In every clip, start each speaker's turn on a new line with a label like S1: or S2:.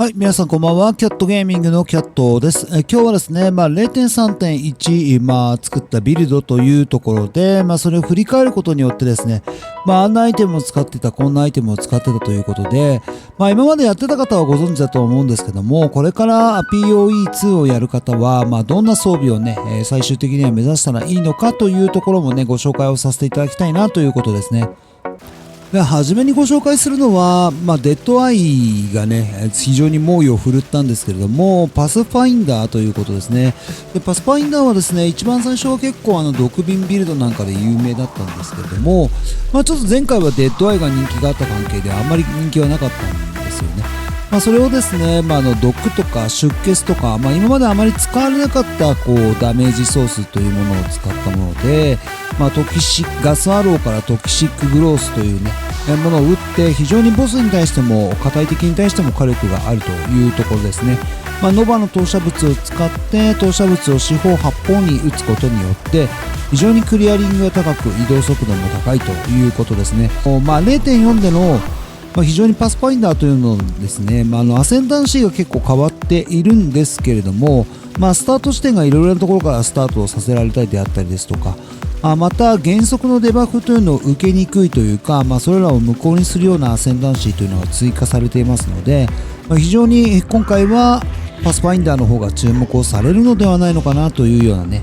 S1: はい、皆さんこんばんは。キャットゲーミングのキャットです。今日はですね、0.3.1、作ったビルドというところで、それを振り返ることによってですね、あんなアイテムを使ってた、こんなアイテムを使ってたということで、今までやってた方はご存知だと思うんですけども、これから PoE2 をやる方は、どんな装備をね、最終的には目指したらいいのかというところもね、ご紹介をさせていただきたいなということですね。で初めにご紹介するのは、デッドアイがね、非常に猛威を振るったんですけれども、パスファインダーということですね。でパスファインダーはですね、一番最初は結構毒瓶ビルドなんかで有名だったんですけれども、ちょっと前回はデッドアイが人気があった関係であまり人気はなかったんですよね。それをですね、ドックとか出血とか、今まであまり使われなかったダメージソースというものを使ったもので、トキシガスアローからトキシックグロースというねものを打って非常にボスに対しても硬い敵に対しても火力があるというところですね。ノバの投射物を使って投射物を四方八方に打つことによって非常にクリアリングが高く移動速度も高いということですね。0.4 での非常にパスファインダーというのですね、アセンダンシーが結構変わっているんですけれども、スタート地点がいろいろなところからスタートをさせられたりであったりですとか、また減速のデバフというのを受けにくいというか、それらを無効にするようなアセンダンシーというのが追加されていますので、非常に今回はパスファインダーの方が注目をされるのではないのかなというようなね、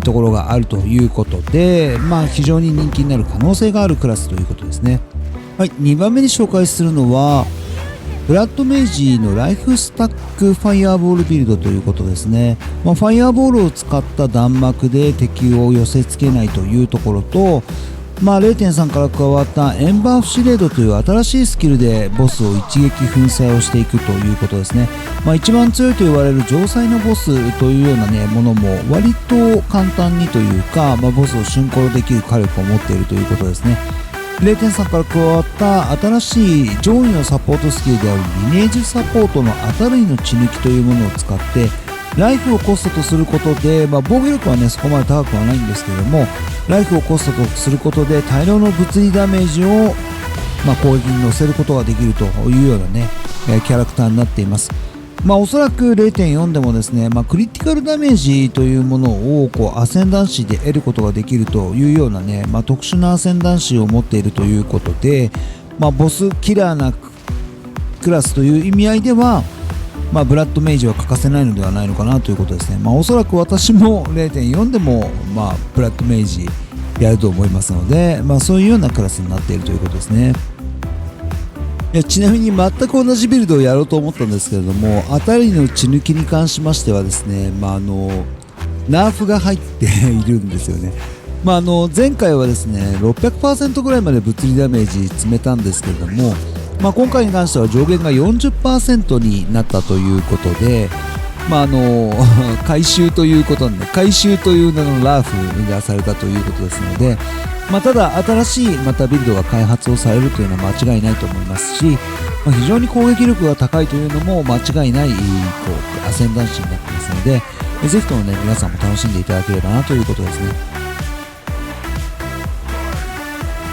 S1: ところがあるということで、非常に人気になる可能性があるクラスということですね。はい、2番目に紹介するのはブラッドメイジのライフスタックファイアボールビルドということですね。ファイアボールを使った弾幕で敵を寄せ付けないというところと、0.3 から加わったエンバーフシレードという新しいスキルでボスを一撃粉砕をしていくということですね。一番強いと言われる城塞のボスというようなねものも割と簡単にというか、ボスを瞬殺できる火力を持っているということですね。0.3 から加わった新しい上位のサポートスキルであるリネージサポートの当たるいの血抜きというものを使ってライフをコストとすることで、防御力はねそこまで高くはないんですけれども、ライフをコストとすることで大量の物理ダメージを、攻撃に乗せることができるというようなね、キャラクターになっています。おそらく 0.4 でもですね、クリティカルダメージというものをアセンダンシーで得ることができるというようなね、特殊なアセンダンシーを持っているということで、ボスキラーなクラスという意味合いでは、ブラッドメイジは欠かせないのではないのかなということですね。おそらく私も 0.4 でも、ブラッドメイジやると思いますので、そういうようなクラスになっているということですね。ちなみに全く同じビルドをやろうと思ったんですけれども、当たりの血抜きに関しましてはですね、ナーフが入っているんですよね。前回はですね 600% ぐらいまで物理ダメージ詰めたんですけれども、今回に関しては上限が 40% になったということで、回収ということで、回収という名のラーフがされたということですので、ただ新しいまたビルドが開発をされるというのは間違いないと思いますし、非常に攻撃力が高いというのも間違いないアセンダンシーになっていますので、ぜひともね皆さんも楽しんでいただければなということですね。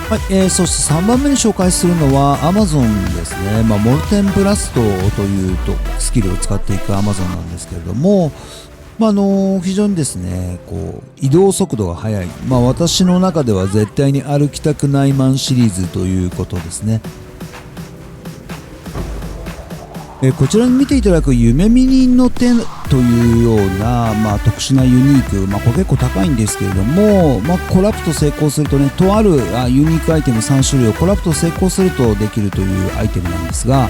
S1: はい、そして3番目に紹介するのは Amazon ですね。モルテンブラストというスキルを使っていく Amazon なんですけれども、非常にですね移動速度が速い、私の中では絶対に歩きたくないマンシリーズということですね。こちらに見ていただく夢見人の手というような、特殊なユニーク、これ結構高いんですけれども、コラプト成功するとね、とあるユニークアイテム3種類をコラプト成功するとできるというアイテムなんですが、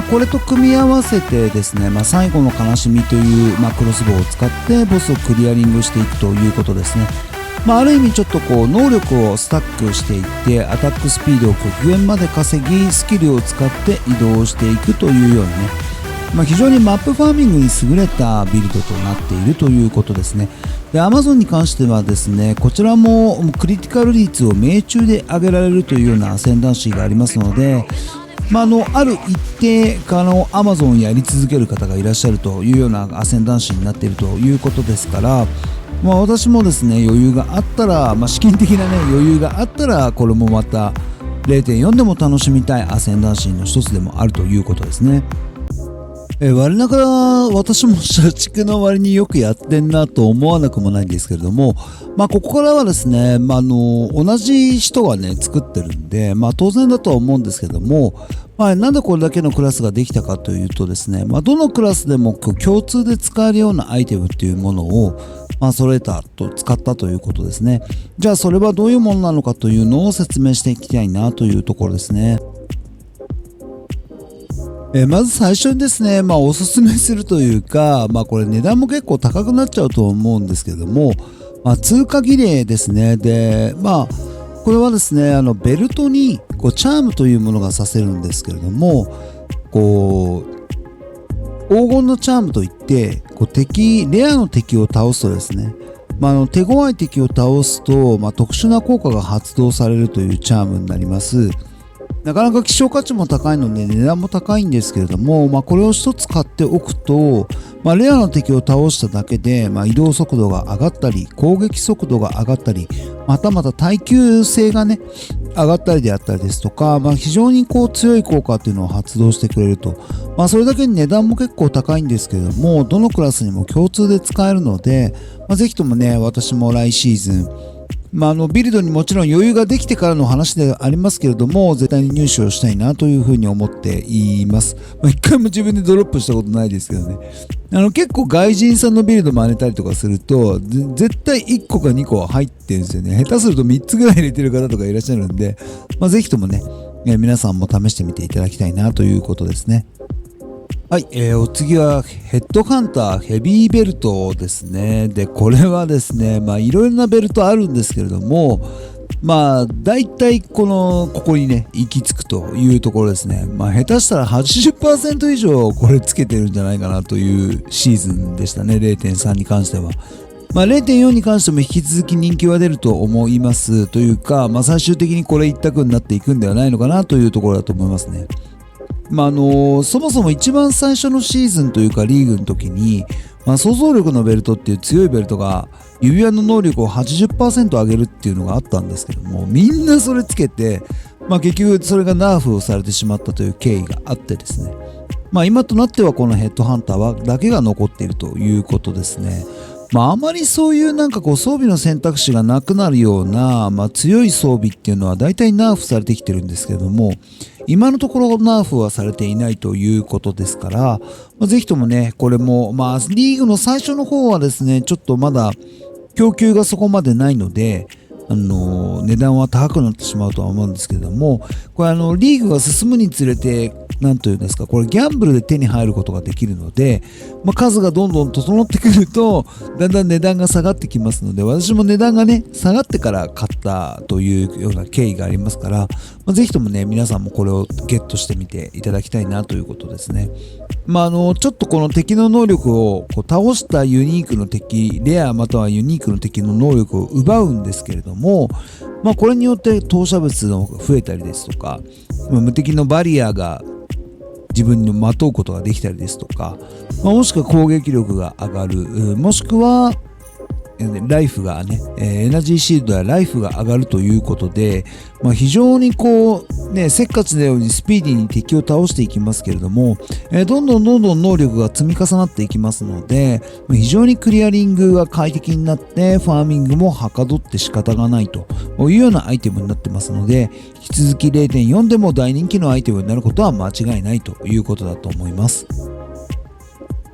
S1: これと組み合わせてですね、最後の悲しみという、クロスボウを使ってボスをクリアリングしていくということですね。ある意味ちょっと能力をスタックしていってアタックスピードを極限まで稼ぎスキルを使って移動していくというようなね、非常にマップファーミングに優れたビルドとなっているということですね。で Amazon に関してはですね、こちらもクリティカル率を命中で上げられるというようなアセンダンシーがありますので、ある一定Amazon をやり続ける方がいらっしゃるというようなアセンダンシーになっているということですから、私もですね余裕があったら、資金的なね余裕があったらこれもまた 0.4 でも楽しみたいアセンダンシーの一つでもあるということですね。我ながら私も社畜の割によくやってんなと思わなくもないんですけれども、ここからはですね、同じ人がね作ってるんで、当然だとは思うんですけども、なんでこれだけのクラスができたかというとですね、どのクラスでも共通で使えるようなアイテムっていうものを揃えたと使ったということですね。じゃあそれはどういうものなのかというのを説明していきたいなというところですね。まず最初にですね、おすすめするというか、これ値段も結構高くなっちゃうと思うんですけども、通過儀礼ですね。で、これはですね、ベルトにチャームというものがさせるんですけれども、黄金のチャームといってレアの敵を倒すとですね、手強い敵を倒すと、特殊な効果が発動されるというチャームになります。なかなか希少価値も高いので値段も高いんですけれども、これを一つ買っておくと、レアな敵を倒しただけで、移動速度が上がったり攻撃速度が上がったり、また耐久性がね上がったりであったりですとか、非常に強い効果っていうのを発動してくれると、それだけに値段も結構高いんですけれども、どのクラスにも共通で使えるので、ぜひともね、私も来シーズンビルドにもちろん余裕ができてからの話ではありますけれども、絶対に入手をしたいなというふうに思っています。一回も自分でドロップしたことないですけどね。結構外人さんのビルド真似たりとかすると、絶対1個か2個は入ってるんですよね。下手すると3つぐらい入れてる方とかいらっしゃるんで、ぜひともね、皆さんも試してみていただきたいなということですね。はい、お次はヘッドハンターヘビーベルトですね。で、これはですね、いろいろなベルトあるんですけれども、大体ここにね、行き着くというところですね。下手したら 80% 以上これつけてるんじゃないかなというシーズンでしたね、0.3 に関しては。0.4 に関しても引き続き人気は出ると思いますというか、最終的にこれ一択になっていくんではないのかなというところだと思いますね。そもそも一番最初のシーズンというかリーグの時に、想像力のベルトっていう強いベルトが指輪の能力を 80% 上げるっていうのがあったんですけども、みんなそれつけて、結局それがナーフをされてしまったという経緯があってですね、今となってはこのヘッドハンターだけが残っているということですね。あまりそういう装備の選択肢がなくなるような、強い装備っていうのは大体ナーフされてきてるんですけども、今のところナーフはされていないということですから、ぜひともね、これもリーグの最初の方はですね、ちょっとまだ供給がそこまでないので、値段は高くなってしまうとは思うんですけれども、これリーグが進むにつれて、なんというんですか、これギャンブルで手に入ることができるので、数がどんどん整ってくるとだんだん値段が下がってきますので、私も値段がね下がってから買ったというような経緯がありますから、ぜひともね皆さんもこれをゲットしてみていただきたいなということですね。ちょっとこの敵の能力を倒したユニークの敵、レアまたはユニークの敵の能力を奪うんですけれども、これによって投射物の増えたりですとか、無敵のバリアが自分にまとうことができたりですとか、もしくは攻撃力が上がる、もしくはライフがね、エナジーシールドやライフが上がるということで、非常にせっかちのようにスピーディーに敵を倒していきますけれども、どんどん能力が積み重なっていきますので、非常にクリアリングが快適になってファーミングもはかどって仕方がないというようなアイテムになってますので、引き続き 0.4 でも大人気のアイテムになることは間違いないということだと思います。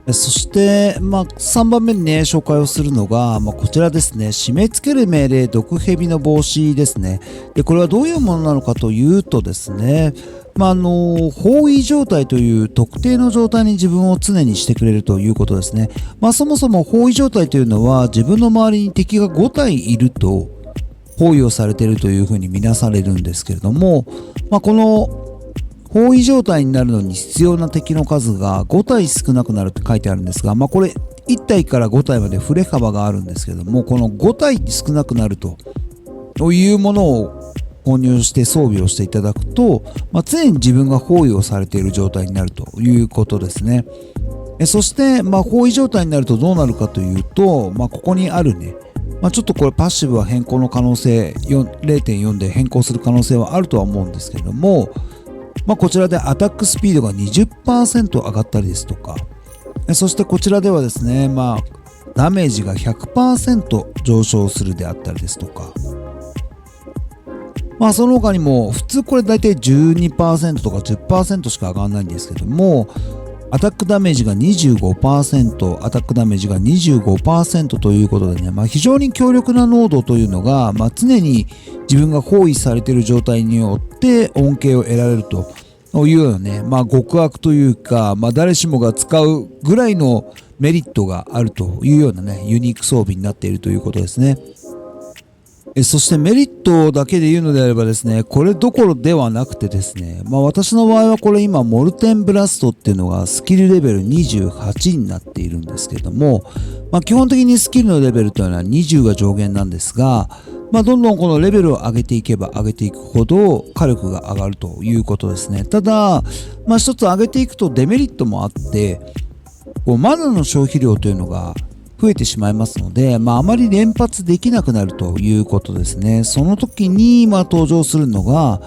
S1: そして、3番目にね、紹介をするのが、こちらですね。締め付ける命令、毒蛇の防止ですね。で、これはどういうものなのかというとですね、包囲状態という特定の状態に自分を常にしてくれるということですね。そもそも包囲状態というのは、自分の周りに敵が5体いると、包囲をされているというふうに見なされるんですけれども、この包囲状態になるのに必要な敵の数が5体少なくなるって書いてあるんですが、これ1体から5体まで振れ幅があるんですけども、この5体少なくなるというものを購入して装備をしていただくと、常に自分が包囲をされている状態になるということですね。そして、包囲状態になるとどうなるかというと、ここにあるね、ちょっとこれパッシブは変更の可能性 0.4 で変更する可能性はあるとは思うんですけども、こちらでアタックスピードが 20% 上がったりですとか、そしてこちらではですね、ダメージが 100% 上昇するであったりですとか、その他にも普通これ大体 12% とか 10% しか上がらないんですけども、アタックダメージが 25%、アタックダメージが 25% ということでね、非常に強力な濃度というのが、常に自分が包囲されている状態によって恩恵を得られるというようなね、極悪というか、誰しもが使うぐらいのメリットがあるというようなね、ユニーク装備になっているということですね。そしてメリットだけで言うのであればですね、これどころではなくてですね、私の場合はこれ今モルテンブラストっていうのがスキルレベル28になっているんですけども、基本的にスキルのレベルというのは20が上限なんですが、どんどんこのレベルを上げていけば上げていくほど火力が上がるということですね。ただ、一つ上げていくとデメリットもあって、マナの消費量というのが増えてしまいますので、あまり連発できなくなるということですね。その時に登場するのが、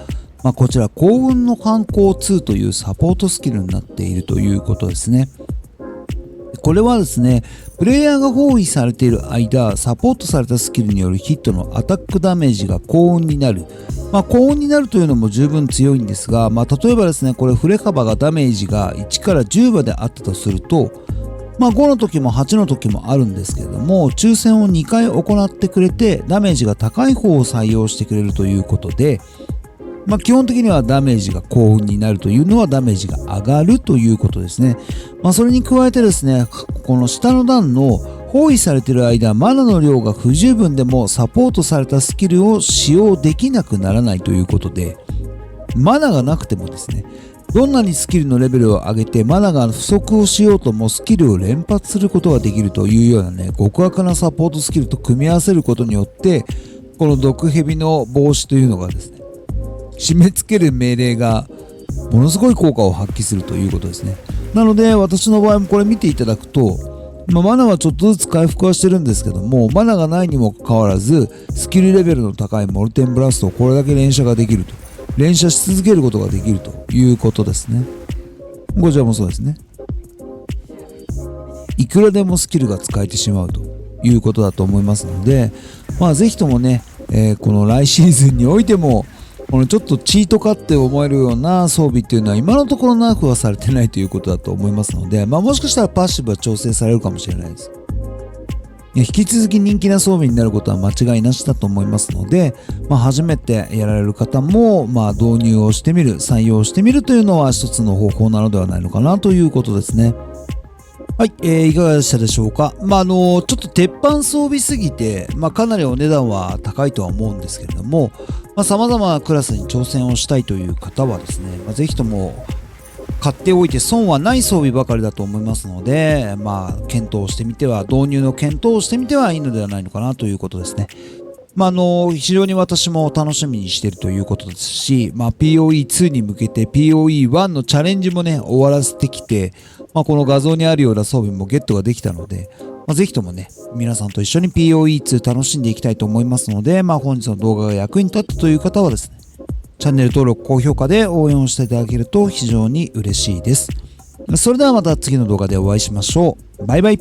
S1: こちら幸運の観光2というサポートスキルになっているということですね。これはですね、プレイヤーが包囲されている間、サポートされたスキルによるヒットのアタックダメージが幸運になる。幸運になるというのも十分強いんですが、例えばですね、これ振れ幅がダメージが1から10まであったとすると、5の時も8の時もあるんですけれども、抽選を2回行ってくれてダメージが高い方を採用してくれるということで、基本的にはダメージが幸運になるというのはダメージが上がるということですね。それに加えてですね、この下の段の包囲されている間、マナの量が不十分でもサポートされたスキルを使用できなくならないということで、マナがなくてもですね、どんなにスキルのレベルを上げてマナが不足をしようともスキルを連発することができるというようなね、極悪なサポートスキルと組み合わせることによって、この毒蛇の防止というのがですね、締め付ける命令がものすごい効果を発揮するということですね。なので私の場合もこれ見ていただくと、マナはちょっとずつ回復はしてるんですけども、マナがないにもかかわらずスキルレベルの高いモルテンブラストをこれだけ連射ができると、連射し続けることができるということですね。こちらもそうですね。いくらでもスキルが使えてしまうということだと思いますので、ぜひともね、この来シーズンにおいてもこのちょっとチートかって思えるような装備っていうのは今のところナーフはされてないということだと思いますので、もしかしたらパッシブは調整されるかもしれないです。引き続き人気な装備になることは間違いなしだと思いますので、初めてやられる方も、導入をしてみる、採用してみるというのは一つの方法なのではないのかなということですね。はい、いかがでしたでしょうか。ちょっと鉄板装備すぎて、かなりお値段は高いとは思うんですけれども、様々なクラスに挑戦をしたいという方はですね、ぜひとも買っておいて損はない装備ばかりだと思いますので、検討してみては、導入の検討をしてみてはいいのではないのかなということですね。非常に私も楽しみにしているということですし、POE2 に向けて POE1 のチャレンジもね、終わらせてきて、この画像にあるような装備もゲットができたので、ぜひともね、皆さんと一緒に POE2 楽しんでいきたいと思いますので、本日の動画が役に立ったという方はですね、チャンネル登録、高評価で応援をしていただけると非常に嬉しいです。それではまた次の動画でお会いしましょう。バイバイ。